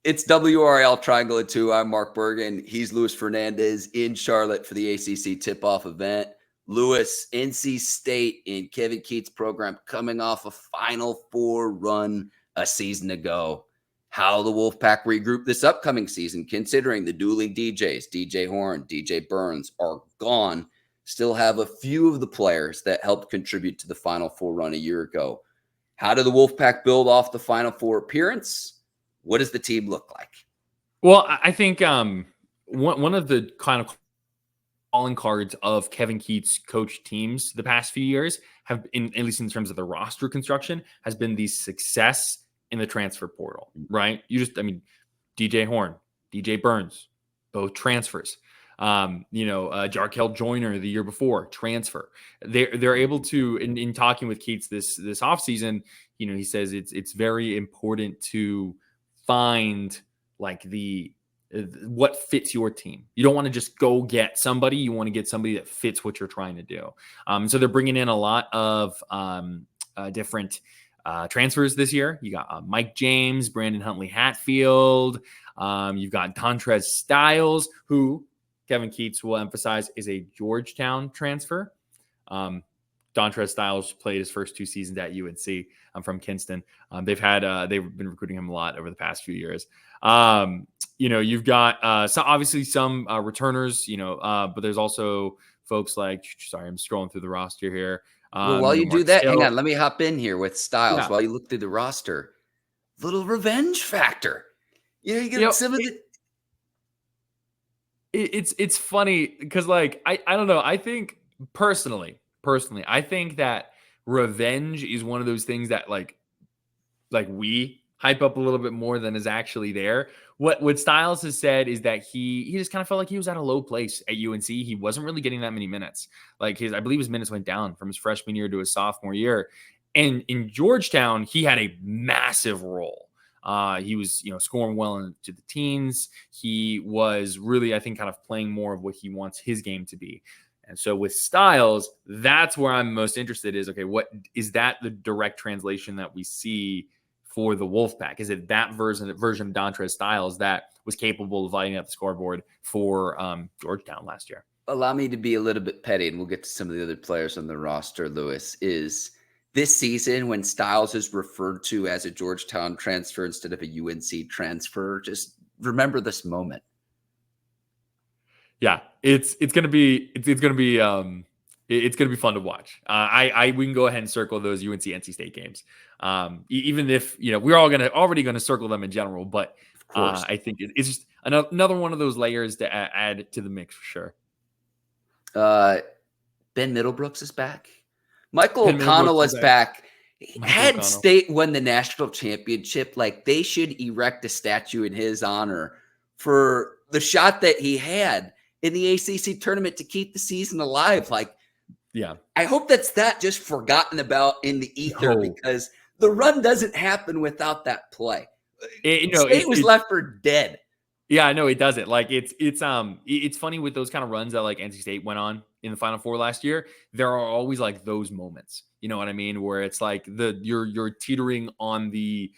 It's WRAL Triangle and Two. I'm Mark Bergin. He's Luis Fernandez in Charlotte for the ACC Tipoff event. Luis, NC State in Kevin Keatts' program coming off a Final Four run a season ago. How the Wolfpack regroup this upcoming season, considering the dueling DJs, DJ Horne, DJ Burns, are gone. Still have a few of the players that helped contribute to the Final Four run a year ago. How do the Wolfpack build off the Final Four appearance? What does the team look like? Well, I think one of the kind of calling cards of Kevin Keatts' coach teams the past few years have, at least in terms of the roster construction, has been the success in the transfer portal, right? DJ Horne, DJ Burns, both transfers. Jarkel Joyner the year before, transfer. They're able to, in talking with Keatts this offseason, he says it's very important to find like what fits your team. You don't want to just go get somebody. You want to get somebody that fits what you're trying to do. So they're bringing in a lot of different transfers this year. You got Mike James, Brandon Huntley Hatfield. You've got Dontrez Styles, who Kevin Keatts will emphasize is a Georgetown transfer. Dontrez Styles played his first 2 seasons at UNC. I'm from Kinston. They've been recruiting him a lot over the past few years. You've got some returners, but there's also folks like, sorry, I'm scrolling through the roster here. While you do that, hang on, let me hop in here with Styles while you look through the roster. Little revenge factor. You get some of the. It's funny because, like, I don't know. I think personally, I think that revenge is one of those things that like we hype up a little bit more than is actually there. What Styles has said is that he just kind of felt like he was at a low place at UNC. He wasn't really getting that many minutes. I believe his minutes went down from his freshman year to his sophomore year. And in Georgetown, he had a massive role. He was, scoring well into the teens. He was really, I think, kind of playing more of what he wants his game to be. And so with Styles, that's where I'm most interested is, okay, what is that the direct translation that we see for the Wolfpack? Is it that version of Dontrez Styles that was capable of lighting up the scoreboard for Georgetown last year? Allow me to be a little bit petty, and we'll get to some of the other players on the roster, Luis, is this season when Styles is referred to as a Georgetown transfer instead of a UNC transfer, just remember this moment. Yeah, it's gonna be fun to watch. We can go ahead and circle those UNC NC State games, even if we're already gonna circle them in general. But I think it's just another one of those layers to add to the mix for sure. Ben Middlebrooks is back. Michael O'Connell is back. Had State won the national championship, like they should erect a statue in his honor for the shot that he had in the ACC tournament to keep the season alive. Like, yeah, I hope that's not just forgotten about in the ether because the run doesn't happen without that play. State was left for dead. Yeah, I know it doesn't. Like it's funny with those kind of runs that like NC State went on in the Final Four last year. There are always like those moments, you know what I mean, where it's like you're teetering on the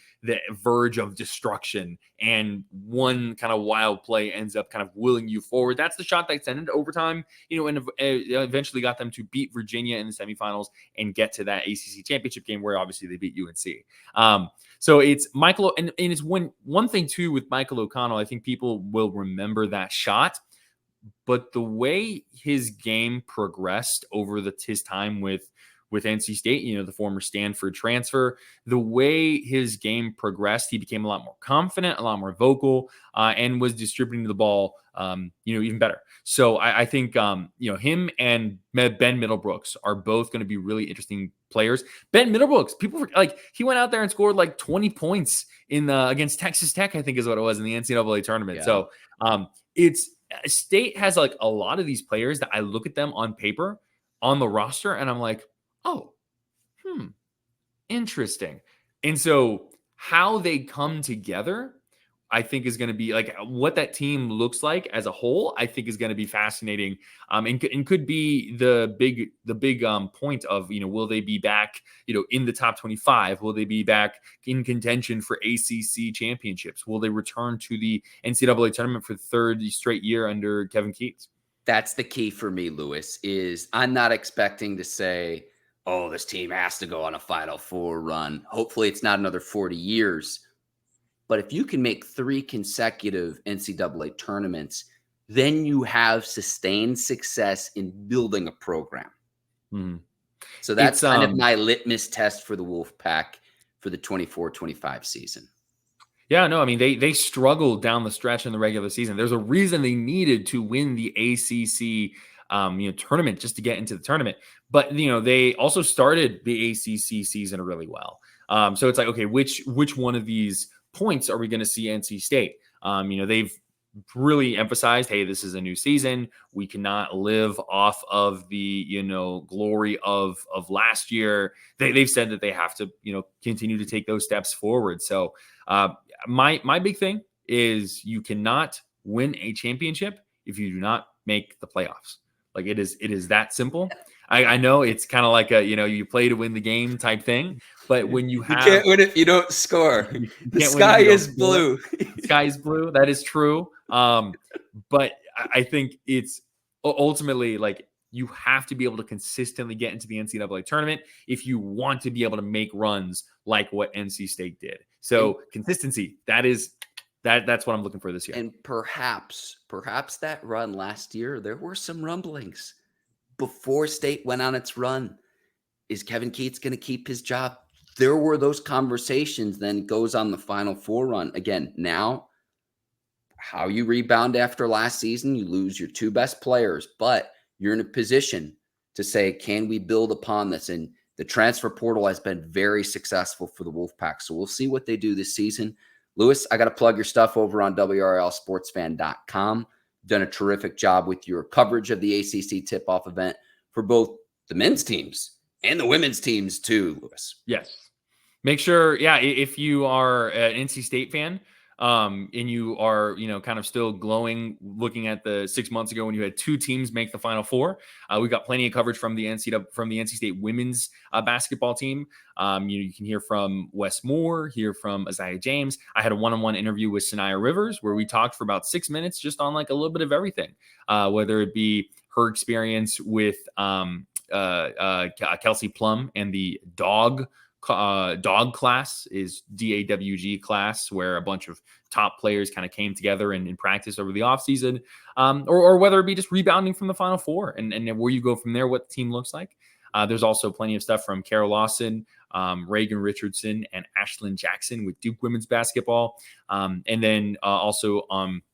verge of destruction, and one kind of wild play ends up kind of willing you forward. That's the shot that sent it to overtime, and eventually got them to beat Virginia in the semifinals and get to that ACC championship game where obviously they beat UNC. So it's Michael, and it's one thing too with Michael O'Connell. I think people will remember that shot, but the way his game progressed over his time with NC State, the former Stanford transfer, the way his game progressed, he became a lot more confident, a lot more vocal, and was distributing the ball, even better. So I think, him and Ben Middlebrooks are both going to be really interesting players. Ben Middlebrooks, people like he went out there and scored like 20 points in against Texas Tech, I think is what it was in the NCAA tournament. Yeah. So it's State has like a lot of these players that I look at them on paper on the roster and I'm like, oh, interesting. And so how they come together, I think is going to be like what that team looks like as a whole. I think is going to be fascinating, and could be the big point of, will they be back, in the top 25? Will they be back in contention for ACC championships? Will they return to the NCAA tournament for the third straight year under Kevin Keatts? That's the key for me, Lewis, is I'm not expecting to say, oh, this team has to go on a Final Four run. Hopefully it's not another 40 years. But if you can make 3 consecutive NCAA tournaments, then you have sustained success in building a program. Mm-hmm. So that's kind of my litmus test for the Wolfpack for the 24-25 season. Yeah, no, I mean, they struggled down the stretch in the regular season. There's a reason they needed to win the ACC tournament just to get into the tournament. But, they also started the ACC season really well. So it's like, okay, which one of these points are we going to see NC State? They've really emphasized, hey, this is a new season. We cannot live off of the, glory of last year. They've said that they have to, continue to take those steps forward. So my big thing is you cannot win a championship if you do not make the playoffs. Like it is that simple. I know it's kind of like a, you play to win the game type thing, but when you can't win if you don't score. The sky is blue. The sky is blue. That is true. But I think it's ultimately like you have to be able to consistently get into the NCAA tournament if you want to be able to make runs like what NC State did. So consistency, that's what I'm looking for this year. And perhaps that run last year, there were some rumblings before State went on its run. Is Kevin Keatts going to keep his job? There were those conversations. Then goes on the Final Four run. Again, now how you rebound after last season, you lose your 2 best players, but you're in a position to say, can we build upon this? And the transfer portal has been very successful for the Wolfpack. So we'll see what they do this season. Lewis, I got to plug your stuff over on WRALSportsFan.com. Done a terrific job with your coverage of the ACC Tipoff event for both the men's teams and the women's teams too, Lewis. Yes. Make sure, if you are an NC State fan, and you are, kind of still glowing looking at the 6 months ago when you had 2 teams make the Final Four. We got plenty of coverage from the NC State women's basketball team. You can hear from Wes Moore, hear from Isaiah James. I had a one-on-one interview with Sanaya Rivers where we talked for about 6 minutes just on like a little bit of everything, whether it be her experience with Kelsey Plum and the dog class is DAWG class, where a bunch of top players kind of came together and in practice over the offseason, or whether it be just rebounding from the Final Four and where you go from there, what the team looks like. There's also plenty of stuff from Carol Lawson, Reagan Richardson, and Ashlyn Jackson with Duke women's basketball. And then also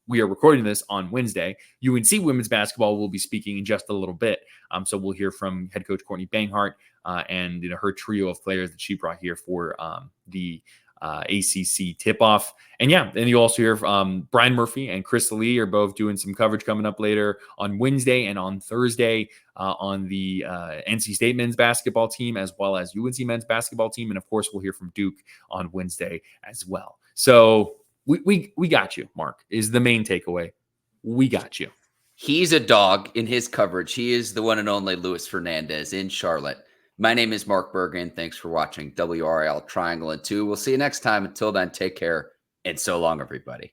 we are recording this on Wednesday. UNC women's basketball will be speaking in just a little bit. So we'll hear from head coach Courtney Banghart and her trio of players that she brought here for the ACC tip-off. And you'll also hear from Brian Murphy and Chris Lee are both doing some coverage coming up later on Wednesday and on Thursday on the NC State men's basketball team, as well as UNC men's basketball team. And of course, we'll hear from Duke on Wednesday as well. So we got you, Mark, is the main takeaway. We got you. He's a dog in his coverage. He is the one and only Luis Fernandez in Charlotte. My name is Mark Bergin. Thanks for watching WRAL Triangle and Two. We'll see you next time. Until then, take care and so long, everybody.